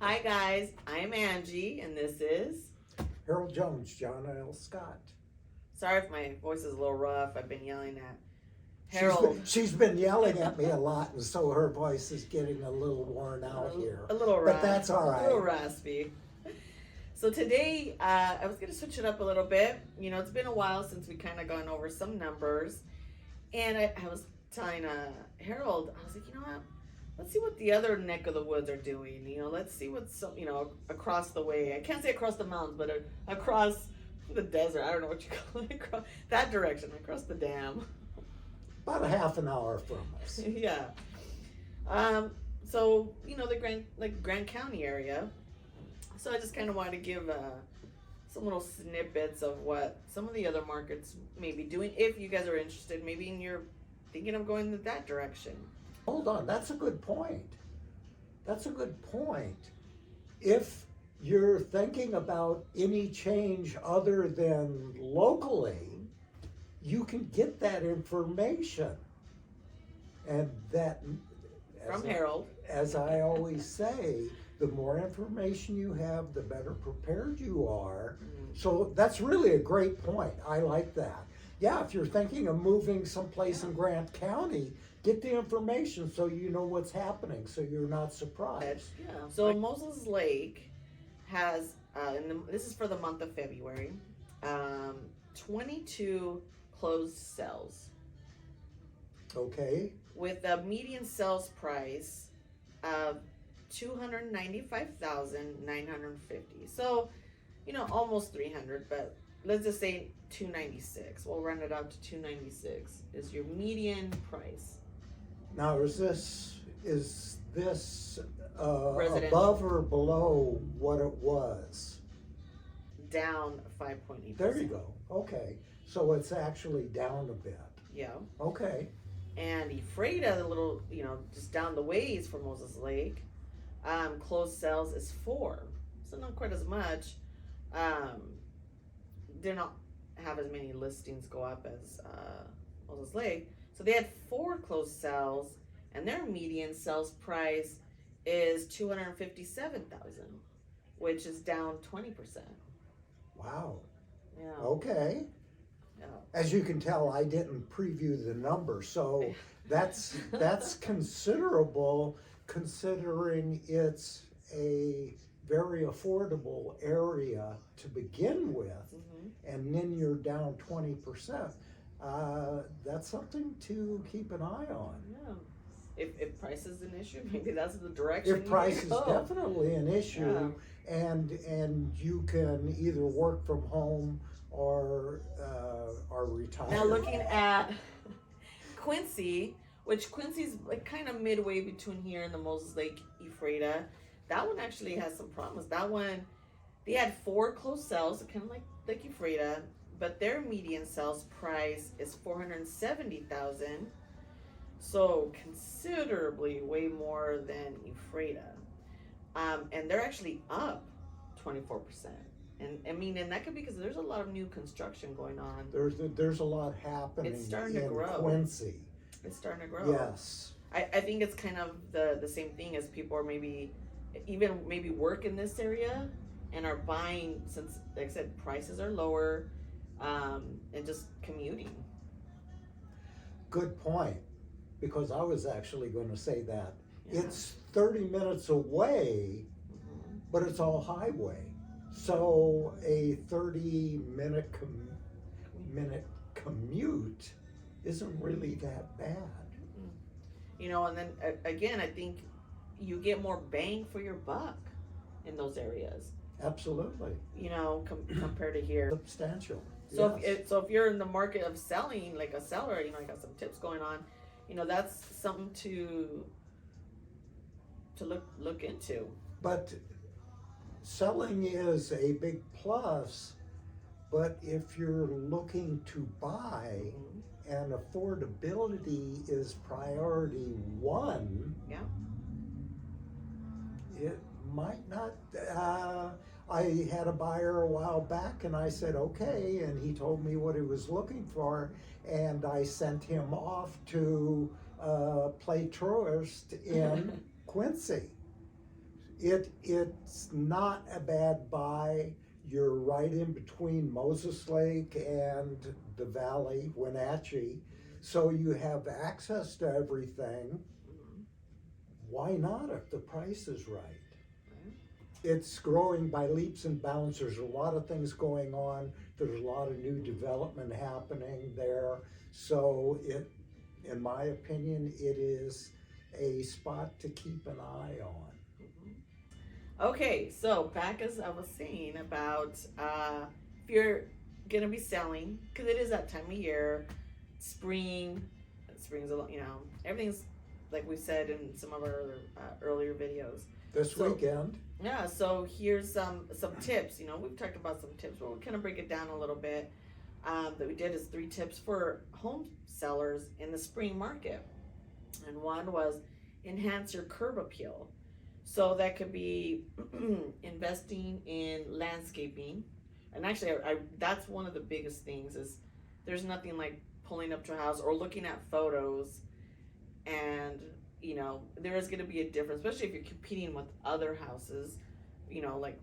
Hi guys, I'm Angie and this is. Harold Jones, John L. Scott. Sorry if my voice is a little rough. I've been yelling at She's Harold. she's been yelling at me a lot, and so her voice is getting a little worn out here. A little But that's all right. A little raspy. So today, I was going to switch it up a little bit. You know, it's been a while since we kind of gone over some numbers. And I was telling Harold, I was like, you know what? Let's see what the other neck of the woods are doing. You know, let's see what's, across the way. I can't say across the mountains, but across the desert. I don't know what you call it. Across that direction, across the dam. About a half an hour from us. Yeah. So, you know, the Grand County area. So I just kind of wanted to give some little snippets of what some of the other markets may be doing. If you guys are interested, maybe you're thinking of going in that direction. Hold on, that's a good point. That's a good point. If you're thinking about any change other than locally, you can get that information. And that, From Harold. As I always say, the more information you have, the better prepared you are. Mm-hmm. So that's really a great point. I like that. Yeah, if you're thinking of moving someplace in Grant County, get the information so you know what's happening, so you're not surprised. Yeah. So Moses Lake has, this is for the month of February, 22 closed cells. Okay. With a median sales price of $295,950. So, you know, almost 300, but let's just say 296. We'll run it up to 296 is your median price. Now, is this Residential. above or below what it was? Down 5.8%. There you go. Okay. So it's actually down a bit. Yeah. Okay. And Ephrata, the little, just down the ways from Moses Lake, closed sales is 4. So not quite as much. They don't have as many listings go up as Moses Lake. So they had 4 closed sales, and their median sales price is $257,000, which is down 20%. Wow. Yeah. Okay. Yeah. As you can tell, I didn't preview the number, so that's considerable, considering it's a very affordable area to begin with, Mm-hmm. and then you're down 20%. That's something to keep an eye on. Yeah. If price is an issue, maybe that's the direction. If price is go. definitely an issue, and you can either work from home or retire. Now looking at Quincy, which Quincy's like kind of midway between here and the Moses Lake Ephrata, that one actually has some problems. That one, they had 4 closed sales, kind of like Ephrata, but their median sales price is $470,000, so considerably way more than Ephrata, and they're actually up 24%. And I mean, and that could be because there's a lot of new construction going on. There's a lot happening. It's starting to grow. Quincy. It's starting to grow. Yes. I think it's kind of the same thing as people are maybe work in this area and are buying, since like I said, prices are lower, and just commuting. Good point, because I was actually going to say that. Yeah. It's 30 minutes away, Mm-hmm. but it's all highway. So a 30-minute minute commute isn't really that bad. You know, and then again, I think you get more bang for your buck in those areas. Absolutely. You know, compared to here. Substantial. So yes. if you're in the market of selling, like a seller, you know, I got some tips going on. You know, that's something to look into. But selling is a big plus, but if you're looking to buy, Mm-hmm. and affordability is priority 1, Yeah. it might not. I had a buyer a while back, and I said, okay, and he told me what he was looking for, and I sent him off to play tourist in Quincy. It's not a bad buy. You're right in between Moses Lake and the valley, Wenatchee, so you have access to everything. Why not if the price is right? It's growing by leaps and bounds. There's a lot of things going on. There's a lot of new development happening there. So in my opinion, it is a spot to keep an eye on. Okay, so back as I was saying about if you're gonna be selling, because it is that time of year, spring's a lot, everything's like we said in some of our earlier videos. This weekend. Yeah, so here's some tips. We've talked about some tips, but we'll kind of break it down a little bit. That we did is 3 tips for home sellers in the spring market, and one was enhance your curb appeal. So that could be investing in landscaping, and actually, that's one of the biggest things. Is there's nothing like pulling up to a house or looking at photos, and there is going to be a difference, especially if you're competing with other houses, like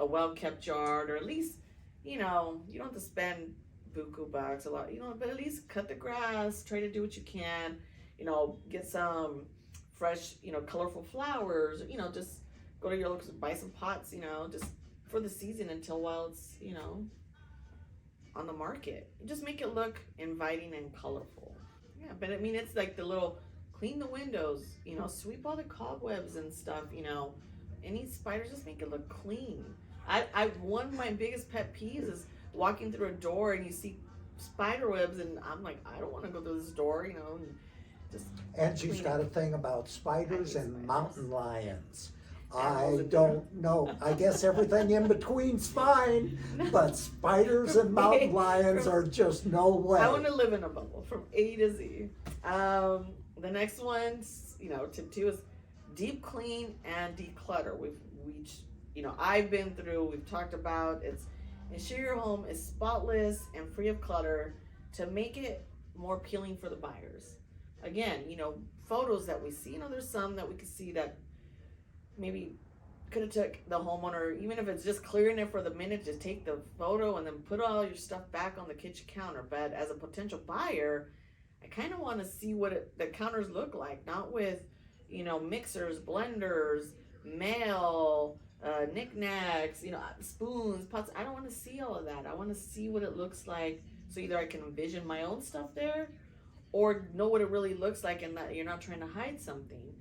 a well-kept yard, or at least, you don't have to spend buku bucks a lot, but at least cut the grass, try to do what you can, get some fresh, colorful flowers, just go to your local, buy some pots, just for the season until while it's, on the market. Just make it look inviting and colorful. Yeah, but I mean, it's like the little, clean the windows, sweep all the cobwebs and stuff, any spiders, just make it look clean. One of my biggest pet peeves is walking through a door and you see spider webs, and I'm like, I don't want to go through this door, and just. And she's got a thing about spiders and spiders. mountain lions. Animals I in don't know. I guess everything in between's fine, but spiders and mountain lions are just no way. I want to live in a bubble from A to Z. The next one, tip 2 is deep clean and declutter. I've been through, we've talked about, it's ensure your home is spotless and free of clutter to make it more appealing for the buyers. Again, photos that we see, there's some that we could see that maybe could have took the homeowner, even if it's just clearing it for the minute, just take the photo and then put all your stuff back on the kitchen counter. But as a potential buyer, I kind of want to see what the counters look like, not with, mixers, blenders, mail, knickknacks, spoons, pots. I don't want to see all of that. I want to see what it looks like, so either I can envision my own stuff there, or know what it really looks like, and that you're not trying to hide something.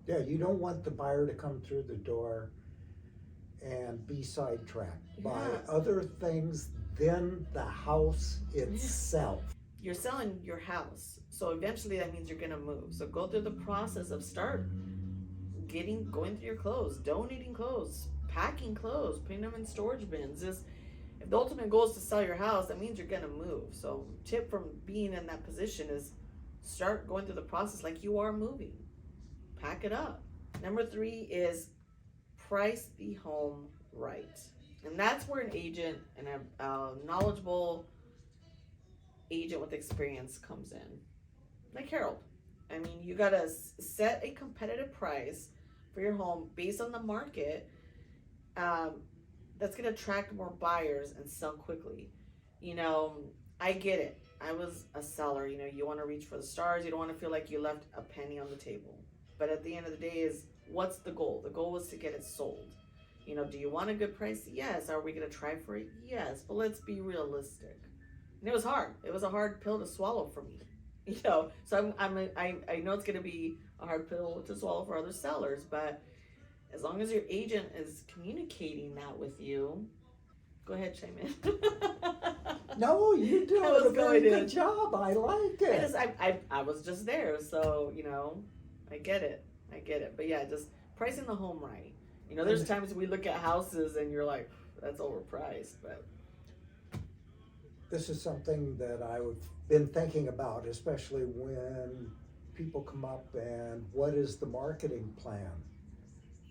Yeah, you don't want the buyer to come through the door and be sidetracked by other things than the house itself. You're selling your house, so eventually that means you're gonna move. So go through the process of going through your clothes, donating clothes, packing clothes, putting them in storage bins. If the ultimate goal is to sell your house, that means you're gonna move. So tip from being in that position is start going through the process like you are moving. Pack it up. Number 3 is price the home right. And that's where an agent and a knowledgeable agent with experience comes in. Like Harold. I mean, you gotta set a competitive price for your home based on the market, that's gonna attract more buyers and sell quickly. I get it. I was a seller. You want to reach for the stars. You don't want to feel like you left a penny on the table. But at the end of the day, what's the goal? The goal was to get it sold. Do you want a good price? Yes. Are we gonna try for it? Yes. But let's be realistic. And it was hard. It was a hard pill to swallow for me. So I know it's gonna be a hard pill to swallow for other sellers, but as long as your agent is communicating that with you, go ahead, chime in. No, you do a very good job. I like it. I was just there, so I get it. But yeah, just pricing the home right. There's times we look at houses and you're like, that's overpriced, but. This is something that I've been thinking about, especially when people come up and what is the marketing plan?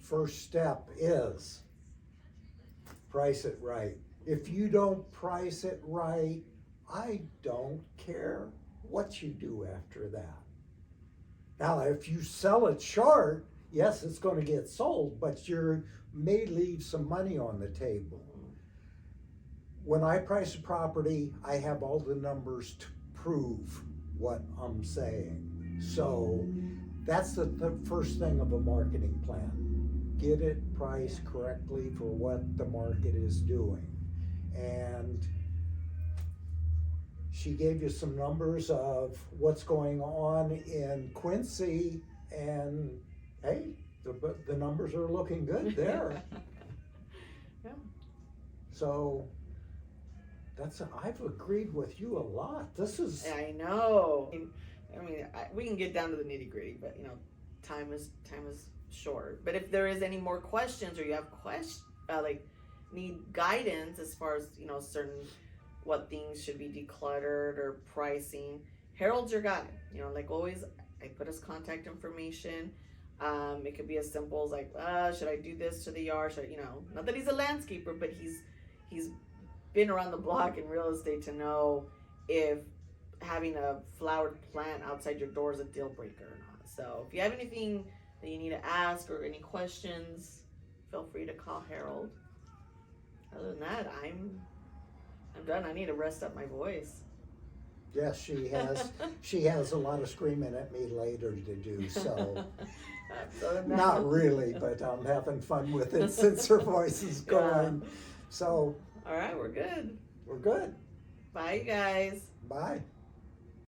First step is price it right. If you don't price it right, I don't care what you do after that. Now, if you sell it short, yes, it's going to get sold, but you may leave some money on the table. When I price a property, I have all the numbers to prove what I'm saying. So that's the first thing of a marketing plan. Get it priced correctly for what the market is doing. And she gave you some numbers of what's going on in Quincy, and hey, the numbers are looking good there. Yeah. So I've agreed with you a lot. This is, I know. We can get down to the nitty gritty, but time is short. But if there is any more questions, or you have need guidance as far as certain what things should be decluttered or pricing, Harold's your guy. Like always, I put his contact information. It could be as simple as like, should I do this to the yard? Should I, not that he's a landscaper, but he's been around the block in real estate to know if having a flowered plant outside your door is a deal breaker or not. So if you have anything that you need to ask or any questions, feel free to call Harold. Other than that, I'm done. I need to rest up my voice. yes, she has. She has a lot of screaming at me later to do, so not really, but I'm having fun with it since her voice is going. Yeah. So All right, we're good. we're good. Bye, you guys. Bye.